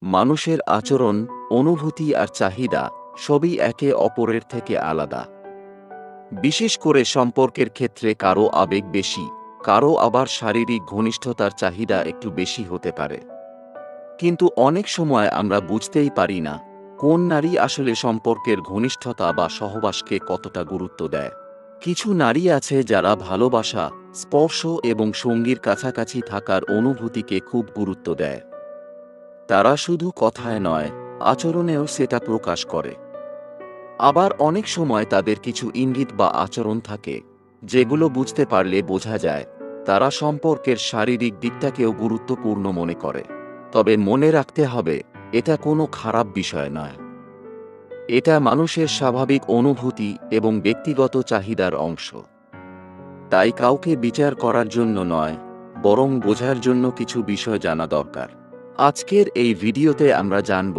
মানুষের আচরণ, অনুভূতি আর চাহিদা সবই একে অপরের থেকে আলাদা। বিশেষ করে সম্পর্কের ক্ষেত্রে কারও আবেগ বেশি, কারও আবার শারীরিক ঘনিষ্ঠতার চাহিদা একটু বেশি হতে পারে। কিন্তু অনেক সময় আমরা বুঝতেই পারি না কোন নারী আসলে সম্পর্কের ঘনিষ্ঠতা বা সহবাসকে কতটা গুরুত্ব দেয়। কিছু নারী আছে যারা ভালোবাসা, স্পর্শ এবং সঙ্গীর কাছাকাছি থাকার অনুভূতিকে খুব গুরুত্ব দেয়। তারা শুধু কথায় নয়, আচরণেও সেটা প্রকাশ করে। আবার অনেক সময় তাদের কিছু ইঙ্গিত বা আচরণ থাকে যেগুলো বুঝতে পারলে বোঝা যায় তারা সম্পর্কের শারীরিক দিকটাকেও গুরুত্বপূর্ণ মনে করে। তবে মনে রাখতে হবে, এটা কোনো খারাপ বিষয় নয়। এটা মানুষের স্বাভাবিক অনুভূতি এবং ব্যক্তিগত চাহিদার অংশ। তাই কাউকে বিচার করার জন্য নয়, বরং বোঝার জন্য কিছু বিষয় জানা দরকার। আজকের এই ভিডিওতে আমরা জানব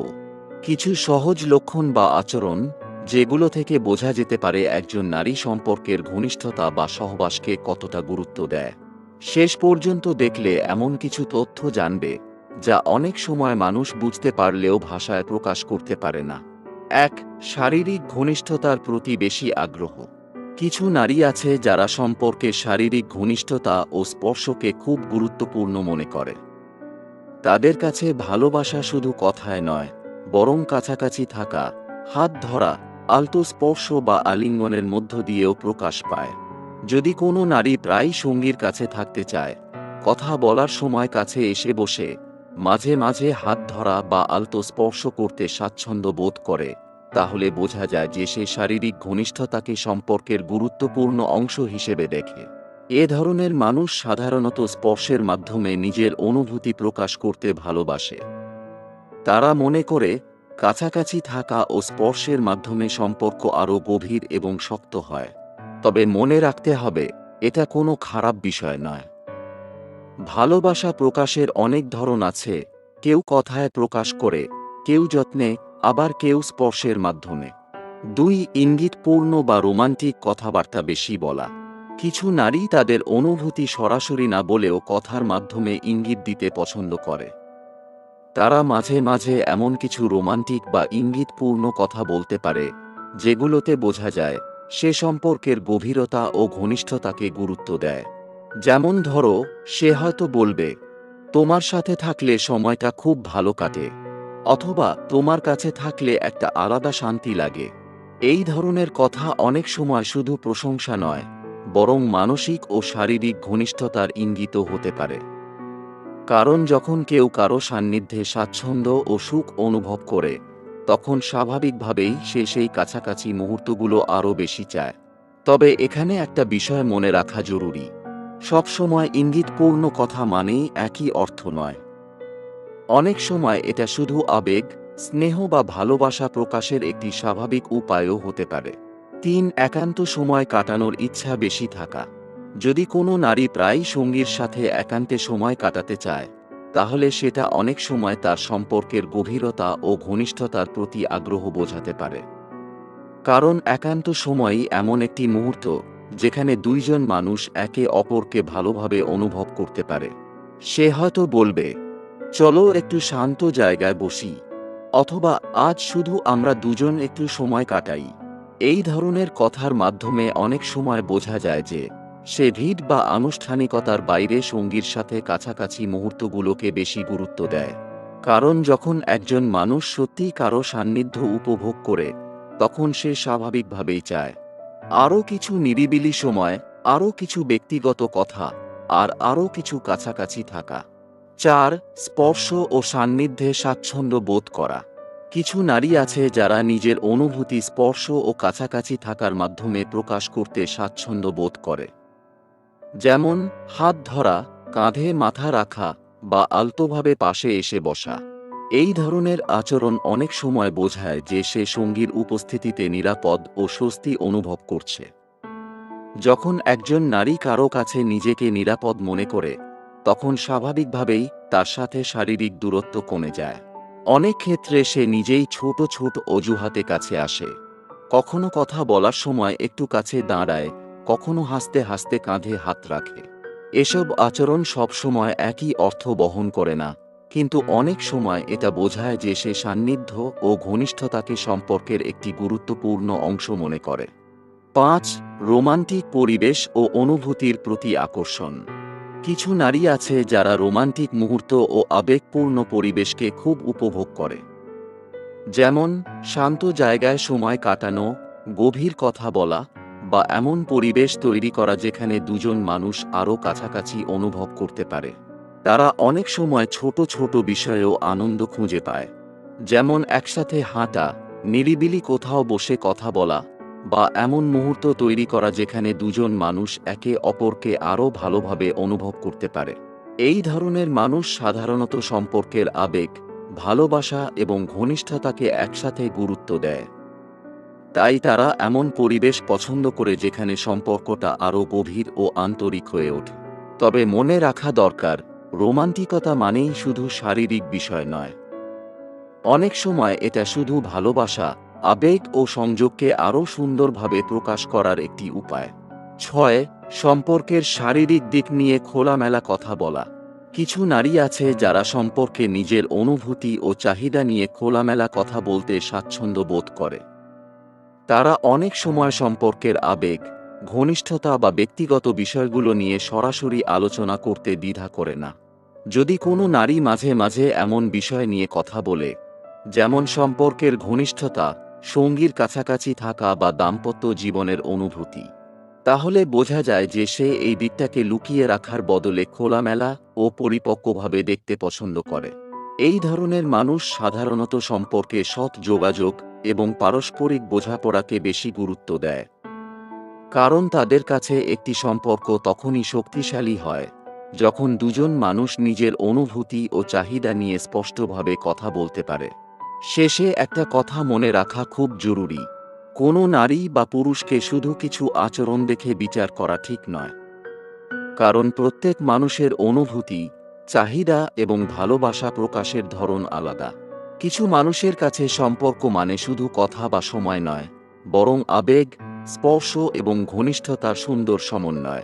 কিছু সহজ লক্ষণ বা আচরণ যেগুলো থেকে বোঝা যেতে পারে একজন নারী সম্পর্কের ঘনিষ্ঠতা বা সহবাসকে কতটা গুরুত্ব দেয়। শেষ পর্যন্ত দেখলে এমন কিছু তথ্য জানবে যা অনেক সময় মানুষ বুঝতে পারলেও ভাষায় প্রকাশ করতে পারে না। ১. শারীরিক ঘনিষ্ঠতার প্রতি বেশি আগ্রহ। কিছু নারী আছে যারা সম্পর্কে শারীরিক ঘনিষ্ঠতা ও স্পর্শকে খুব গুরুত্বপূর্ণ মনে করে। তাদের কাছে ভালোবাসা শুধু কথায় নয়, বরং কাছাকাছি থাকা, হাত ধরা, আলতো স্পর্শ বা আলিঙ্গনের মধ্য দিয়েও প্রকাশ পায়। যদি কোনো নারী প্রায়ই সঙ্গীর কাছে থাকতে চায়, কথা বলার সময় কাছে এসে বসে, মাঝে মাঝে হাত ধরা বা আলতো স্পর্শ করতে স্বাচ্ছন্দ্য বোধ করে, তাহলে বোঝা যায় যে সে শারীরিক ঘনিষ্ঠতাকে সম্পর্কের গুরুত্বপূর্ণ অংশ হিসেবে দেখে। এ ধরনের মানুষ সাধারণত স্পর্শের মাধ্যমে নিজের অনুভূতি প্রকাশ করতে ভালোবাসে। তারা মনে করে কাছাকাছি থাকা ও স্পর্শের মাধ্যমে সম্পর্ক আরও গভীর এবং শক্ত হয়। তবে মনে রাখতে হবে, এটা কোনো খারাপ বিষয় নয়। ভালোবাসা প্রকাশের অনেক ধরন আছে। কেউ কথায় প্রকাশ করে, কেউ যত্নে, আবার কেউ স্পর্শের মাধ্যমে। ২. ইঙ্গিতপূর্ণ বা রোমান্টিক কথাবার্তা বেশি বলা। কিছু নারী তাদের অনুভূতি সরাসরি না বলেও কথার মাধ্যমে ইঙ্গিত দিতে পছন্দ করে। তারা মাঝে মাঝে এমন কিছু রোমান্টিক বা ইঙ্গিতপূর্ণ কথা বলতে পারে যেগুলোতে বোঝা যায় সে সম্পর্কের গভীরতা ও ঘনিষ্ঠতাকে গুরুত্ব দেয়। যেমন ধরো, সে হয়তো বলবে, তোমার সাথে থাকলে সময়টা খুব ভালো কাটে, অথবা তোমার কাছে থাকলে একটা আলাদা শান্তি লাগে। এই ধরনের কথা অনেক সময় শুধু প্রশংসা নয়, বরং মানসিক ও শারীরিক ঘনিষ্ঠতার ইঙ্গিতও হতে পারে। কারণ যখন কেউ কারো সান্নিধ্যে স্বাচ্ছন্দ্য ও সুখ অনুভব করে, তখন স্বাভাবিকভাবেই সে সেই কাছাকাছি মুহূর্তগুলো আরও বেশি চায়। তবে এখানে একটা বিষয় মনে রাখা জরুরি, সবসময় ইঙ্গিতপূর্ণ কথা মানেই একই অর্থ নয়। অনেক সময় এটা শুধু আবেগ, স্নেহ বা ভালোবাসা প্রকাশের একটি স্বাভাবিক উপায়ও হতে পারে। ৩. একান্ত সময় কাটানোর ইচ্ছা বেশি থাকা। যদি কোনো নারী প্রায়ই সঙ্গীর সাথে একান্তে সময় কাটাতে চায়, তাহলে সেটা অনেক সময় তার সম্পর্কের গভীরতা ও ঘনিষ্ঠতার প্রতি আগ্রহ বোঝাতে পারে। কারণ একান্ত সময়ই এমন একটি মুহূর্ত যেখানে দুইজন মানুষ একে অপরকে ভালোভাবে অনুভব করতে পারে। সে হয়তো বলবে, চলো একটু শান্ত জায়গায় বসি, অথবা আজ শুধু আমরা দুজন একটু সময় কাটাই। এই ধরনের কথার মাধ্যমে অনেক সময় বোঝা যায় যে সে ভিড় বা আনুষ্ঠানিকতার বাইরে সঙ্গীর সাথে কাছাকাছি মুহূর্তগুলোকে বেশি গুরুত্ব দেয়। কারণ যখন একজন মানুষ সত্যিই কারো সান্নিধ্য উপভোগ করে, তখন সে স্বাভাবিকভাবেই চায় আরও কিছু নিরিবিলি সময়, আরও কিছু ব্যক্তিগত কথা, আর আরও কিছু কাছাকাছি থাকা। ৪. স্পর্শ ও সান্নিধ্যে স্বাচ্ছন্দ্য বোধ করা। কিছু নারী আছে যারা নিজের অনুভূতি স্পর্শ ও কাছাকাছি থাকার মাধ্যমে প্রকাশ করতে স্বাচ্ছন্দ্য বোধ করে। যেমন হাত ধরা, কাঁধে মাথা রাখা, বা আলতোভাবে পাশে এসে বসা। এই ধরনের আচরণ অনেক সময় বোঝায় যে সে সঙ্গীর উপস্থিতিতে নিরাপদ ও স্বস্তি অনুভব করছে। যখন একজন নারী কারো কাছে নিজেকে নিরাপদ মনে করে, তখন স্বাভাবিকভাবেই তার সাথে শারীরিক দূরত্ব কমে যায়। অনেক ক্ষেত্রে সে নিজেই ছোট ছোট অজুহাতে কাছে আসে। কখনো কথা বলার সময় একটু কাছে দাঁড়ায়, কখনো হাসতে হাসতে কাঁধে হাত রাখে। এসব আচরণ সবসময় একই অর্থ বহন করে না, কিন্তু অনেক সময় এটা বোঝায় যে সে সান্নিধ্য ও ঘনিষ্ঠতাকে সম্পর্কের একটি গুরুত্বপূর্ণ অংশ মনে করে। ৫. রোমান্টিক পরিবেশ ও অনুভূতির প্রতি আকর্ষণ। কিছু নারী আছে যারা রোমান্টিক মুহূর্ত ও আবেগপূর্ণ পরিবেশকে খুব উপভোগ করে। যেমন শান্ত জায়গায় সময় কাটানো, গভীর কথা বলা, বা এমন পরিবেশ তৈরি করা যেখানে দুজন মানুষ আরও কাছাকাছি অনুভব করতে পারে। তারা অনেক সময় ছোট ছোট বিষয়েও আনন্দ খুঁজে পায়, যেমন একসাথে হাঁটা, নিরিবিলি কোথাও বসে কথা বলা, বা এমন মুহূর্ত তৈরি করা যেখানে দুজন মানুষ একে অপরকে আরও ভালোভাবে অনুভব করতে পারে। এই ধরনের মানুষ সাধারণত সম্পর্কের আবেগ, ভালোবাসা এবং ঘনিষ্ঠতাকে একসাথে গুরুত্ব দেয়। তাই তারা এমন পরিবেশ পছন্দ করে যেখানে সম্পর্কটা আরও গভীর ও আন্তরিক হয়ে ওঠে। তবে মনে রাখা দরকার, রোমান্টিকতা মানেই শুধু শারীরিক বিষয় নয়। অনেক সময় এটা শুধু ভালোবাসা, আবেগ ও সংযোগকে আরও সুন্দরভাবে প্রকাশ করার একটি উপায়। ৬. সম্পর্কের শারীরিক দিক নিয়ে খোলামেলা কথা বলা। কিছু নারী আছে যারা সম্পর্কে নিজের অনুভূতি ও চাহিদা নিয়ে খোলামেলা কথা বলতে স্বাচ্ছন্দ্য বোধ করে। তারা অনেক সময় সম্পর্কের আবেগ, ঘনিষ্ঠতা বা ব্যক্তিগত বিষয়গুলো নিয়ে সরাসরি আলোচনা করতে দ্বিধা করে না। যদি কোনো নারী মাঝে মাঝে এমন বিষয় নিয়ে কথা বলে, যেমন সম্পর্কের ঘনিষ্ঠতা, সঙ্গীর কাছাকাছি থাকা বা দাম্পত্য জীবনের অনুভূতি, তাহলে বোঝা যায় যে সে এই দিকটাকে লুকিয়ে রাখার বদলে খোলামেলা ও পরিপক্কভাবে দেখতে পছন্দ করে। এই ধরনের মানুষ সাধারণত সম্পর্কে সৎ যোগাযোগ এবং পারস্পরিক বোঝাপড়াকে বেশি গুরুত্ব দেয়। কারণ তাদের কাছে একটি সম্পর্ক তখনই শক্তিশালী হয় যখন দুজন মানুষ নিজের অনুভূতি ও চাহিদা নিয়ে স্পষ্টভাবে কথা বলতে পারে। শেষে একটা কথা মনে রাখা খুব জরুরি, কোনো নারী বা পুরুষকে শুধু কিছু আচরণ দেখে বিচার করা ঠিক নয়। কারণ প্রত্যেক মানুষের অনুভূতি, চাহিদা এবং ভালোবাসা প্রকাশের ধরন আলাদা। কিছু মানুষের কাছে সম্পর্ক মানে শুধু কথা বা সময় নয়, বরং আবেগ, স্পর্শ এবং ঘনিষ্ঠতার সুন্দর সমন্বয়।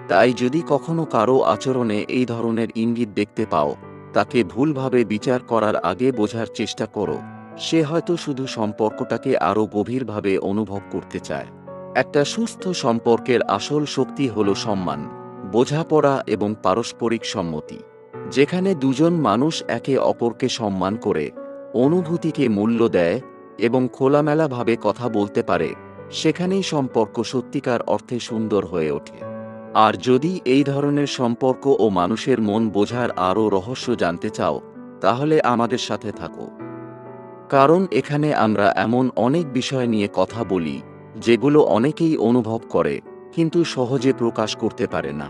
তাই যদি কখনো কারো আচরণে এই ধরনের ইঙ্গিত দেখতে পাও, তাকে ভুলভাবে বিচার করার আগে বোঝার চেষ্টা করো, সে হয়তো শুধু সম্পর্কটাকে আরও গভীরভাবে অনুভব করতে চায়। একটা সুস্থ সম্পর্কের আসল শক্তি হল সম্মান, বোঝাপড়া এবং পারস্পরিক সম্মতি। যেখানে দুজন মানুষ একে অপরকে সম্মান করে, অনুভূতিকে মূল্য দেয় এবং খোলামেলাভাবে কথা বলতে পারে, সেখানেই সম্পর্ক সত্যিকার অর্থে সুন্দর হয়ে ওঠে। আর যদি এই ধরনের সম্পর্ক ও মানুষের মন বোঝার আরও রহস্য জানতে চাও, তাহলে আমাদের সাথে থাকো। কারণ এখানে আমরা এমন অনেক বিষয় নিয়ে কথা বলি যেগুলো অনেকেই অনুভব করে কিন্তু সহজে প্রকাশ করতে পারে না।